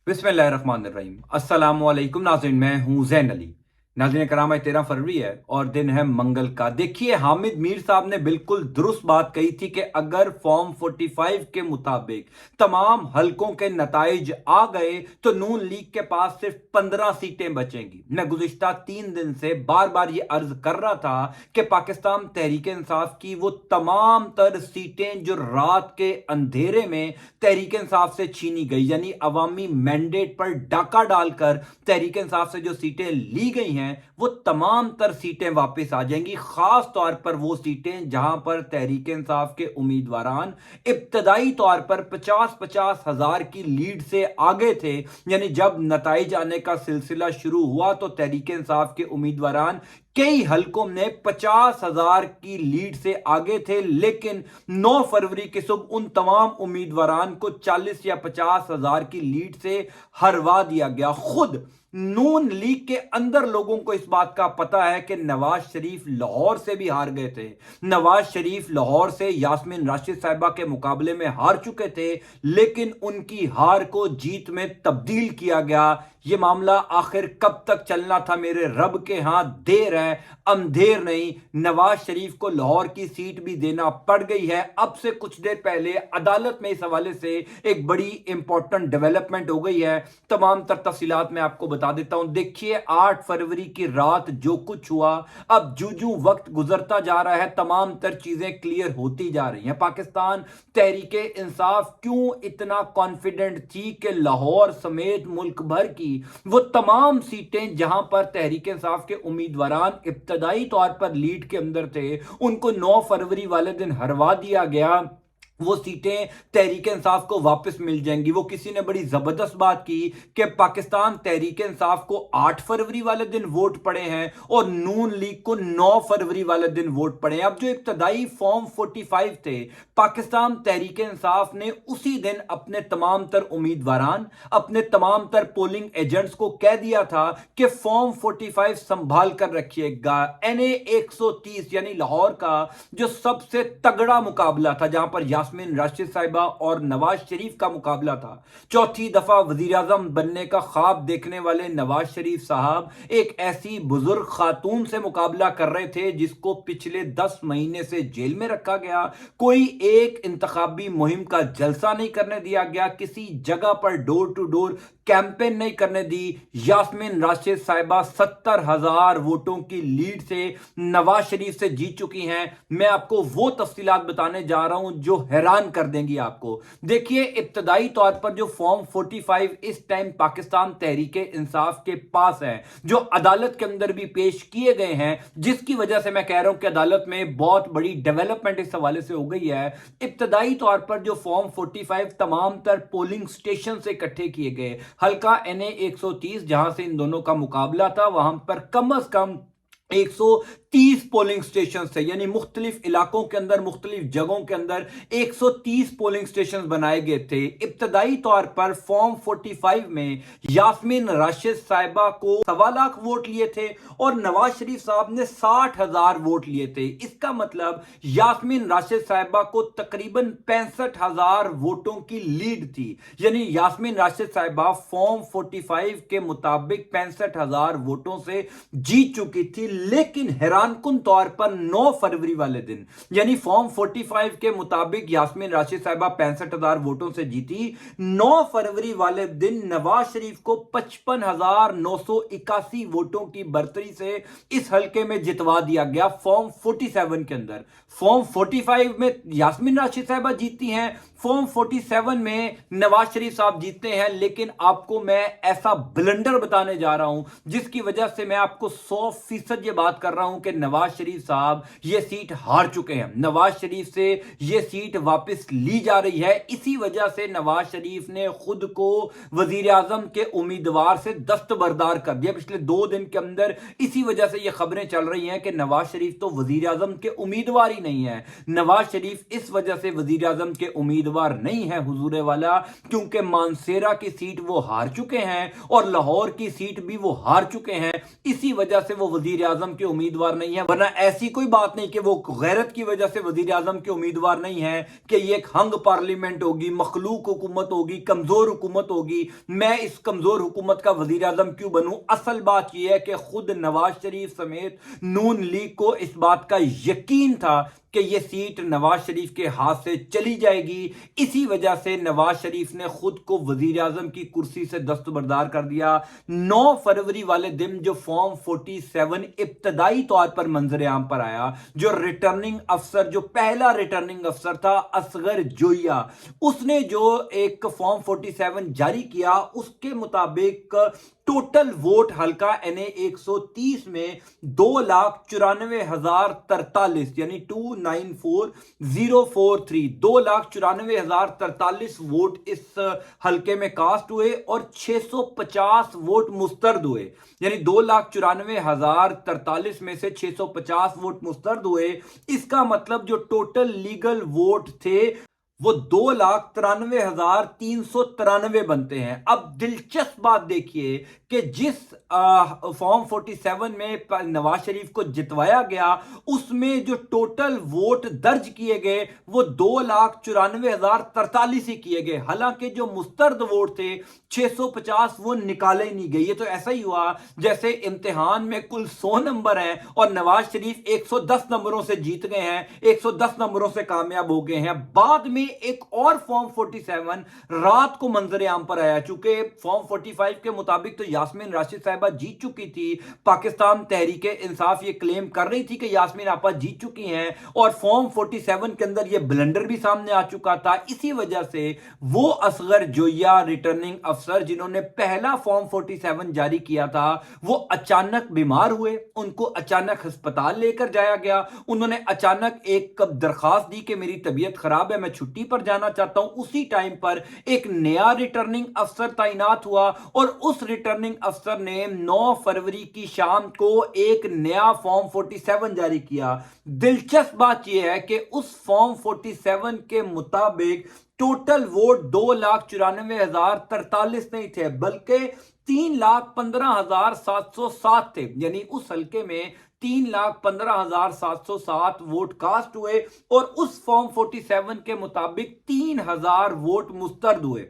बिस्मिल्लाहिर्रहमानिर्रहीम। अस्सलाम वालेकुम नाज़रीन, मैं हूं जैन अली। नाज़रीन कराम, आज 13 फरवरी है और दिन है मंगल का। देखिए, हामिद मीर साहब ने बिल्कुल दुरुस्त बात कही थी कि अगर फॉर्म 45 के मुताबिक तमाम हलकों के नताइज आ गए तो नून लीग के पास सिर्फ 15 सीटें बचेंगी। मैं गुज़िश्ता 3 दिन से बार बार ये अर्ज कर रहा था कि पाकिस्तान तहरीक इंसाफ की वो तमाम तर सीटें जो रात के अंधेरे में तहरीक इंसाफ से छीनी गई, यानी अवामी मैंडेट पर डाका डालकर तहरीक इंसाफ से जो सीटें ली गई हैं, वो तमाम तर सीटें वापस आ जाएंगी। खास तौर पर वो सीटें जहां पर तहरीक इंसाफ के उम्मीदवारान इब्तदाई तौर पर 50-50 हजार की लीड से आगे थे। यानी जब नताइज आने का सिलसिला शुरू हुआ तो तहरीक इंसाफ के उम्मीदवारान कई हलकों में 50,000 की लीड से आगे थे, लेकिन 9 फरवरी की सुबह उन तमाम उम्मीदवारान को 40 या 50,000 की लीड से हरवा दिया गया। खुद नून लीग के अंदर लोगों को इस बात का पता है कि नवाज शरीफ लाहौर से भी हार गए थे। नवाज शरीफ लाहौर से यास्मीन राशिद साहिबा के मुकाबले में हार चुके थे, लेकिन उनकी हार को जीत में तब्दील किया गया। ये मामला आखिर कब तक चलना था मेरे रब के हाथ, देर है अंधेर नहीं। नवाज शरीफ को लाहौर की सीट भी देना पड़ गई है। अब से कुछ देर पहले अदालत में इस हवाले से एक बड़ी इंपॉर्टेंट डेवलपमेंट हो गई है। तमाम तर तफसीलात मैं आपको बता देता हूं। देखिए, 8 फरवरी की रात जो कुछ हुआ, अब जू वक्त गुजरता जा रहा है तमाम तर चीजें क्लियर होती जा रही हैं। पाकिस्तान तहरीके इंसाफ क्यों इतना कॉन्फिडेंट थी कि लाहौर समेत मुल्क भर की वो तमाम सीटें जहां पर तहरीक इंसाफ के उम्मीदवारान इब्तदाई तौर पर लीड के अंदर थे, उनको 9 फरवरी वाले दिन हरवा दिया गया। वो सीटें तहरीक इंसाफ को वापस मिल जाएंगी। वो किसी ने बड़ी जबरदस्त बात की कि पाकिस्तान तहरीक इंसाफ को 8 फरवरी वाले दिन वोट पड़े हैं और नून लीग को 9 फरवरी वाले दिन वोट पड़े हैं। अब जो इब्तदाई फॉर्म 45 थे, पाकिस्तान तहरीक इंसाफ ने उसी दिन अपने तमाम तर उम्मीदवारान, अपने तमाम तर पोलिंग एजेंट्स को कह दिया था कि फॉर्म 45 संभाल कर रखिएगा। NA 130 यानी लाहौर का जो सबसे तगड़ा मुकाबला था, जहां पर यास्मीन राशिद साहिबा और नवाज शरीफ का मुकाबला था। चौथी दफा वजीर आजम बनने का ख्वाब देखने वाले नवाज शरीफ साहब एक ऐसी बुजुर्ग खातून से मुकाबला कर रहे थे जिसको पिछले 10 महीने से जेल में रखा गया। कोई एक इंतखाबी मुहिम का जलसा नहीं करने दिया गया, किसी जगह पर डोर टू डोर कैंपेन नहीं करने दी। यास्मीन राशिद साहिबा 70,000 वोटों की लीड से नवाज शरीफ से जीत चुकी हैं। मैं आपको वो तफसीलात बताने जा रहा हूं जो हैरान कर देंगी आपको। देखिए, इब्तदाई तौर पर जो फॉर्म 45 इस टाइम पाकिस्तान तहरीके इंसाफ के पास है, जो अदालत के अंदर भी पेश किए गए हैं, जिसकी वजह से मैं कह रहा हूं कि अदालत में बहुत बड़ी डेवलपमेंट इस हवाले से हो गई है। इब्तदाई तौर पर जो फॉर्म 45 तमाम तर पोलिंग स्टेशन से इकट्ठे किए गए, हल्का NA 130 जहां से इन दोनों का मुकाबला था, वहां पर कम से कम 130 पोलिंग स्टेशन थे। यानी मुख्तलिफ इलाकों के अंदर, मुख्तलिफ जगहों के अंदर 130 पोलिंग स्टेशन बनाए गए थे। इब्तदाई तौर पर फॉर्म 45 में यास्मीन राशिद साहिबा को 1.25 लाख वोट लिए थे और नवाज शरीफ साहब ने 60,000 वोट लिए थे। इसका मतलब यास्मीन राशिद साहिबा को तकरीबन 65,000 वोटों की लीड थी। यानी यास्मीन राशिद साहिबा फॉर्म 45 के मुताबिक 65,000 वोटों से जीत चुकी थी। लेकिन हैरानकुन तौर पर 9 फरवरी वाले दिन, यानी फॉर्म 45 के मुताबिक यास्मीन राशिद साहिबा 65,000 वोटों से जीती। 9 फरवरी वाले दिन नवाज शरीफ को 55,981 वोटों की बढ़तरी से इस हलके में जितवा दिया गया। फॉर्म 47 के अंदर, फॉर्म 45 में यास्मीन राशिद साहिबा जीतती हैं, फॉर्म 47 में नवाज शरीफ साहब जीतते हैं। लेकिन आपको मैं ऐसा ब्लंडर बताने जा रहा हूं जिसकी वजह से मैं आपको 100% ये बात कर रहा हूं कि नवाज शरीफ साहब ये सीट हार चुके हैं। नवाज शरीफ से ये सीट वापस ली जा रही है। इसी वजह से नवाज शरीफ ने खुद को वजीर आजम के उम्मीदवार से दस्तबरदार कर दिया पिछले 2 दिन के अंदर। इसी वजह से ये खबरें चल रही हैं कि नवाज शरीफ तो वजीर आजम के उम्मीदवार ही नहीं है। नवाज शरीफ इस वजह से वजीर आजम के उम्मीदवार नहीं है हुजूरे वाला, क्योंकि मानसेरा की सीट वो हार चुके हैं और लाहौर की सीट भी वो हार चुके हैं। इसी वजह से वो वजीर आजम के उम्मीदवार نہیں है, वरना ऐसी कोई बात नहीं कि वो गैरत की वजह से वजीर आजम के उम्मीदवार नहीं है कि ये एक हंग पार्लियामेंट होगी, मखलूक हुकूमत होगी, कमजोर हुकूमत होगी, मैं इस कमजोर हुकूमत का वजीर आजम क्यों बनूं। असल बात यह है कि खुद नवाज शरीफ समेत नून लीग को इस बात का यकीन था कि ये सीट नवाज शरीफ के हाथ से चली जाएगी। इसी वजह से नवाज शरीफ ने खुद को वजीर आजम की कुर्सी से दस्तबरदार कर दिया। 9 फरवरी वाले दिन जो फॉर्म 47 इब्तदाई तौर पर मंजर आम पर आया, जो रिटर्निंग अफसर, जो पहला रिटर्निंग अफसर था असगर जोया, उसने जो एक फॉर्म 47 जारी किया, उसके मुताबिक टोटल वोट हल्का NA 130 में 2,94,043 यानी 294,043 2,94,043 वोट इस हल्के में कास्ट हुए और 650 वोट मुस्तरद हुए। यानी 2,94,043 में से 650 वोट मुस्तरद हुए। इसका मतलब जो टोटल लीगल वोट थे वो 2,93,393 बनते हैं। अब दिलचस्प बात देखिए कि जिस फॉर्म 47 में नवाज शरीफ को जितवाया गया, उसमें जो टोटल वोट दर्ज किए गए वो 2,94,043 ही किए गए। हालांकि जो मुस्तरद वोट थे 650 वो निकाले ही नहीं गए। ये तो ऐसा ही हुआ जैसे इम्तिहान में कुल 100 नंबर हैं और नवाज शरीफ 110 नंबरों से जीत गए हैं, 110 नंबरों से कामयाब हो गए हैं। बाद में एक और फॉर्म 47 रात को मंजर आम पर आया। चूंकि फॉर्म 45 के मुताबिक तो यास्मीन राशिद साहिबा जीत चुकी थी, पाकिस्तान तहरीक इंसाफ ये क्लेम कर रही थी कि यास्मीन आपा जीत चुकी हैं, और फॉर्म 47 के अंदर ये ब्लंडर भी सामने आ चुका था। इसी वजह से वो असगर जोया रिटर्निंग अफसर जिन्होंने पहला फॉर्म 47 जारी किया था, वो अचानक बीमार हुए, उनको अचानक अस्पताल लेकर जाया गया। उन्होंने अचानक एक दरखास्त दी कि मेरी तबीयत खराब है, मैं छुट्टी पर जाना चाहता हूं। उसी टाइम पर एक नया रिटर्निंग अफसर तैनात हुआ और उस रिटर्निंग अफसर ने 9 फरवरी की शाम को एक नया फॉर्म 47 जारी किया। दिलचस्प बात यह है कि उस फॉर्म 47 के मुताबिक टोटल वोट 2,94,043 नहीं थे, बल्कि 3,15,707 थे। यानी उस हल्के में 3,15,707 वोट कास्ट हुए और उस फॉर्म 47 के मुताबिक 3,000 वोट मुस्तरद हुए।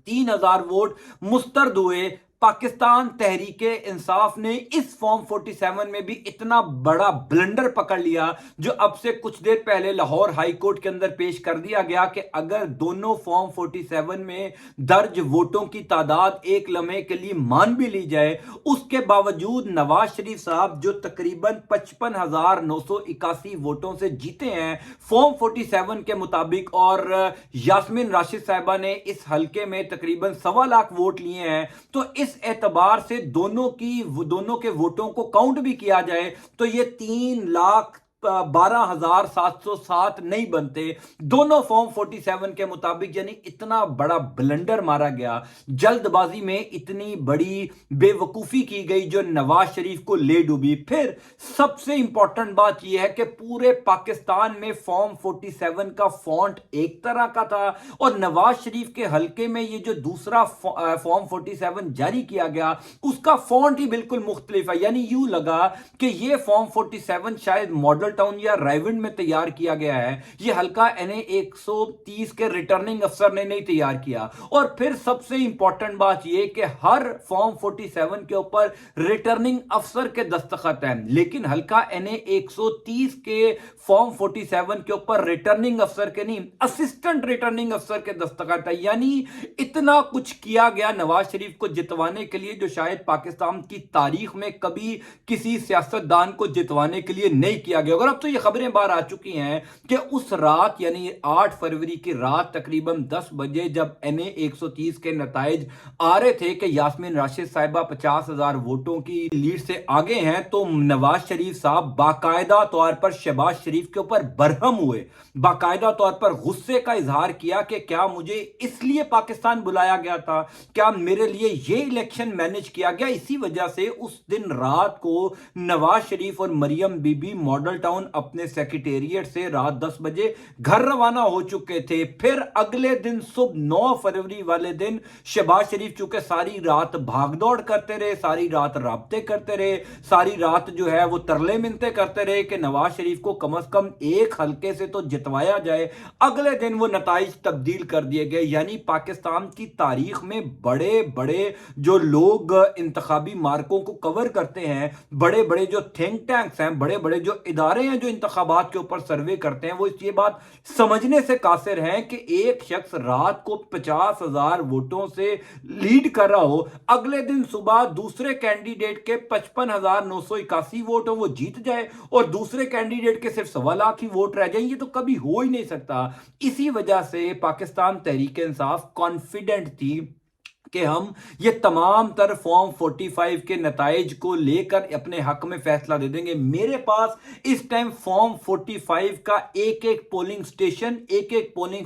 3,000 वोट मुस्तरद हुए। पाकिस्तान तहरीक इंसाफ ने इस फॉर्म 47 में भी इतना बड़ा ब्लंडर पकड़ लिया, जो अब से कुछ देर पहले लाहौर हाई कोर्ट के अंदर पेश कर दिया गया कि अगर दोनों फॉर्म 47 में दर्ज वोटों की तादाद एक लम्हे के लिए मान भी ली जाए, उसके बावजूद नवाज शरीफ साहब जो तकरीबन 55,981 वोटों से जीते हैं फॉर्म 47 के मुताबिक, और यास्मीन राशिद साहिबा ने इस हल्के में तकरीबन 1.25 लाख वोट लिए हैं, तो इस एतबार से दोनों के वोटों को काउंट भी किया जाए तो ये 3,12,707 नहीं बनते दोनों फॉर्म 47 के मुताबिक। यानी इतना बड़ा ब्लंडर मारा गया, जल्दबाजी में इतनी बड़ी बेवकूफी की गई जो नवाज शरीफ को ले डूबी। फिर सबसे इंपॉर्टेंट बात यह है कि पूरे पाकिस्तान में फॉर्म 47 का फॉन्ट एक तरह का था और नवाज शरीफ के हल्के में ये जो दूसरा फॉर्म 47 जारी किया गया उसका फॉन्ट ही बिल्कुल मुख्तलिफ है। यानी यूं लगा कि ये फॉर्म 47 शायद मॉडल टाउन या रायविंड में तैयार किया गया है, ये हल्का NA 130 के रिटर्निंग अफसर ने नहीं तैयार किया। और फिर सबसे इंपॉर्टेंट बात यह कि हर फॉर्म 47 के ऊपर रिटर्निंग अफसर के दस्तखत हैं, लेकिन हल्का NA 130 के फॉर्म 47 के ऊपर रिटर्निंग अफसर के नहीं, असिस्टेंट रिटर्निंग अफसर के दस्तखत है। यानी इतना कुछ किया गया नवाज शरीफ को जितवाने के लिए जो शायद पाकिस्तान की तारीख में कभी किसी सियासतदान को जितवाने के लिए नहीं किया गया। और अब तो ये खबरें बाहर आ चुकी हैं कि उस रात यानी 8 फरवरी की रात तकरीबन 10 बजे जब NA 130 के नताइज आ रहे थे कि यास्मीन राशिद साहिबा 50,000 वोटों की लीड से आगे हैं, तो नवाज शरीफ साहब बाकायदा तौर पर शहबाज शरीफ के ऊपर बरहम हुए, बाकायदा तौर पर गुस्से का इजहार किया कि क्या मुझे इसलिए पाकिस्तान बुलाया गया था, क्या मेरे लिए ये इलेक्शन मैनेज किया गया। इसी वजह से उस दिन रात को नवाज शरीफ और मरियम बीबी मॉडल टाउन अपने सेक्रेटेरिएट से रात 10 बजे घर रवाना हो चुके थे। फिर अगले दिन सुबह 9 फरवरी वाले दिन शहबाज शरीफ चूंकि सारी रात भागदौड़ करते रहे, सारी रात राब्ते करते रहे, सारी रात जो है वो तरले मिन्नतें करते रहे कि नवाज शरीफ को कम से कम एक हल्के से तो जितवाया जाए। अगले दिन वो नताइज तब्दील कर दिए गए। यानी पाकिस्तान की तारीख में बड़े बड़े जो लोग इंतखाबी मार्कों को कवर करते हैं, बड़े बड़े जो थिंक टैंक्स हैं, बड़े बड़े जो इदारे हैं जो इंतखाबात के ऊपर सर्वे करते हैं, वो ये बात समझने से कासिर हैं कि एक शख्स रात को 50,000 वोटों से लीड कर रहा हो, अगले दिन सुबह दूसरे कैंडिडेट के 55,981 वोट हो वो जीत जाए और दूसरे कैंडिडेट के सिर्फ 1.25 लाख ही वोट रह जाए। ये तो कभी हो ही नहीं सकता। इसी वजह से पाकिस्तान तहरीक इंसाफ कॉन्फिडेंट थी कि हम ये तमाम तर फॉर्म 45 के नताइज को लेकर अपने हक में फैसला दे देंगे। मेरे पास इस टाइम फॉर्म 45 का एक एक पोलिंग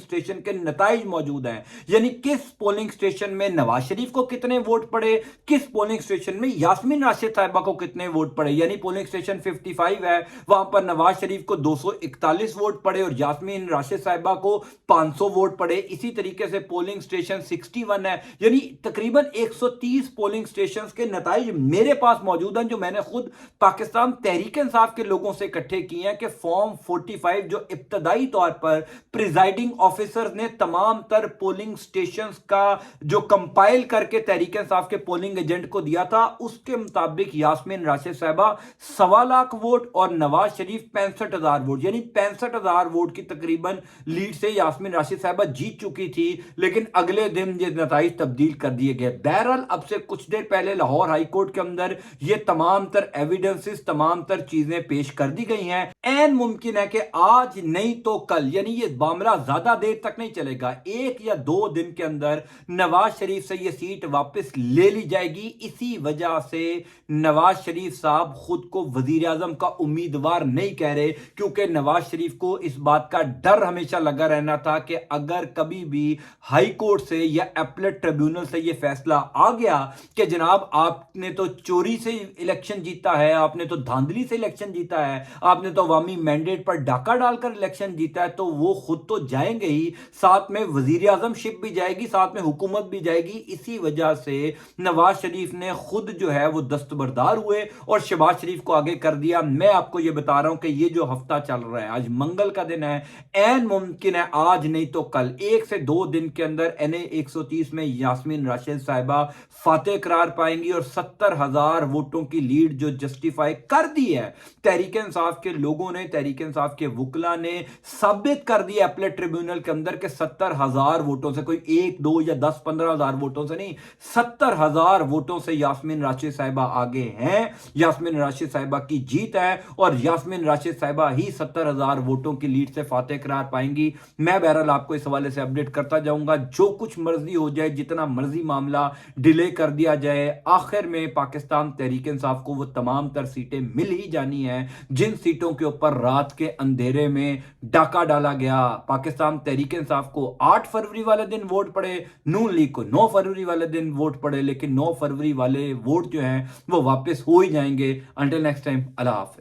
स्टेशन के नताइज मौजूद हैं। यानी किस पोलिंग स्टेशन में नवाज शरीफ को कितने वोट पड़े, किस पोलिंग स्टेशन में यास्मीन राशिद साहिबा को कितने वोट पड़े। यानी पोलिंग स्टेशन 55 है, वहां पर नवाज शरीफ को 241 वोट पड़े और यास्मीन राशिद साहिबा को 500 वोट पड़े। इसी तरीके से पोलिंग स्टेशन 61 है, यानी तकरीबन 130 पोलिंग स्टेशंस के नताइज मेरे पास मौजूद हैं जो मैंने खुद पाकिस्तान तहरीक इंसाफ के लोगों से इकट्ठे किए हैं कि फॉर्म 45 जो इब्तदाई तौर पर प्रिजाइडिंग ऑफिसर्स ने तमाम तर पोलिंग स्टेशंस का जो कंपाइल करके तहरीक इंसाफ के पोलिंग एजेंट को दिया था, उसके मुताबिक यास्मीन राशिद साहिबा 1.25 लाख वोट और नवाज शरीफ 65,000 वोट, यानी 65,000 वोट की तकरीबन लीड से यास्मीन राशिद साहिबा जीत चुकी थी। लेकिन अगले दिन ये नताइज तब्दील कर दिए गए। बहरहाल अब से कुछ देर पहले लाहौर हाई कोर्ट के अंदर ये तमाम तर एविडेंसेस, तमाम तर चीजें पेश कर दी गई हैं। ऐन मुमकिन है कि आज नहीं तो कल, यानी ये मामला ज्यादा देर तक नहीं चलेगा, 1 या 2 दिन के अंदर नवाज शरीफ से ये सीट वापस ले ली जाएगी। इसी वजह से नवाज शरीफ साहब खुद को वजीर आजम का उम्मीदवार नहीं कह रहे, क्योंकि नवाज शरीफ को इस बात का डर हमेशा लगा रहना था कि अगर कभी भी हाई कोर्ट से या एपलेट ट्रिब्यूनल से ये फैसला आ गया कि जनाब आपने तो चोरी से इलेक्शन जीता है, आपने तो धांधली से इलेक्शन जीता है, आपने तो अवामी मैंडेट पर डाका डालकर इलेक्शन जीता है, तो वो खुद तो जाएंगे ही, साथ में वजीर आजमशिप भी जाएगी, साथ में हुकूमत भी जाएगी। इसी वजह से नवाज शरीफ ने खुद जो है वो दस्तबरदार हुए और शहबाज शरीफ को आगे कर दिया। मैं आपको ये बता रहा हूं कि ये जो हफ्ता चल रहा है, आज मंगल का दिन है, ऐन मुमकिन है आज नहीं तो कल 1 से 2 दिन के अंदर NA 130 में यास्मीन राशिद साहिबा फातेह करार पाएंगी और 70,000 वोटों की लीड जो जस्टिफाई कर दी है तहरीक इंसाफ के लोगों ने, तहरीक इंसाफ के वुकला ने साबित कर दिया अपने ट्रिब्यूनल के अंदर के 70,000 वोटों से, कोई 1, 2 या 10, 15,000 वोटों से नहीं, 70,000 वोटों से यास्मीन राशिद साहिबा आगे हैं। यास्मीन राशिद साहिबा की जीत है और यास्मीन राशिद साहिबा ही 70,000 वोटों की लीड से फातेह करार पाएंगी। मैं बहरहाल आपको इस हवाले से अपडेट करता जाऊंगा। जो कुछ मर्जी हो जाए, जितना मर्जी मामला डिले कर दिया जाए, आखिर में पाकिस्तान तहरीक इंसाफ को वो तमाम तर सीटें मिल ही जानी है जिन सीटों के ऊपर रात के अंधेरे में डाका डाला गया। पाकिस्तान तहरीक इंसाफ को 8 फरवरी वाले दिन वोट पड़े, नून लीग को 9 फरवरी वाले दिन वोट पड़े, लेकिन 9 फरवरी वाले वोट जो हैं वो वापस हो ही जाएंगे। अंटिल नेक्स्ट टाइम, अल्लाह हाफिज़।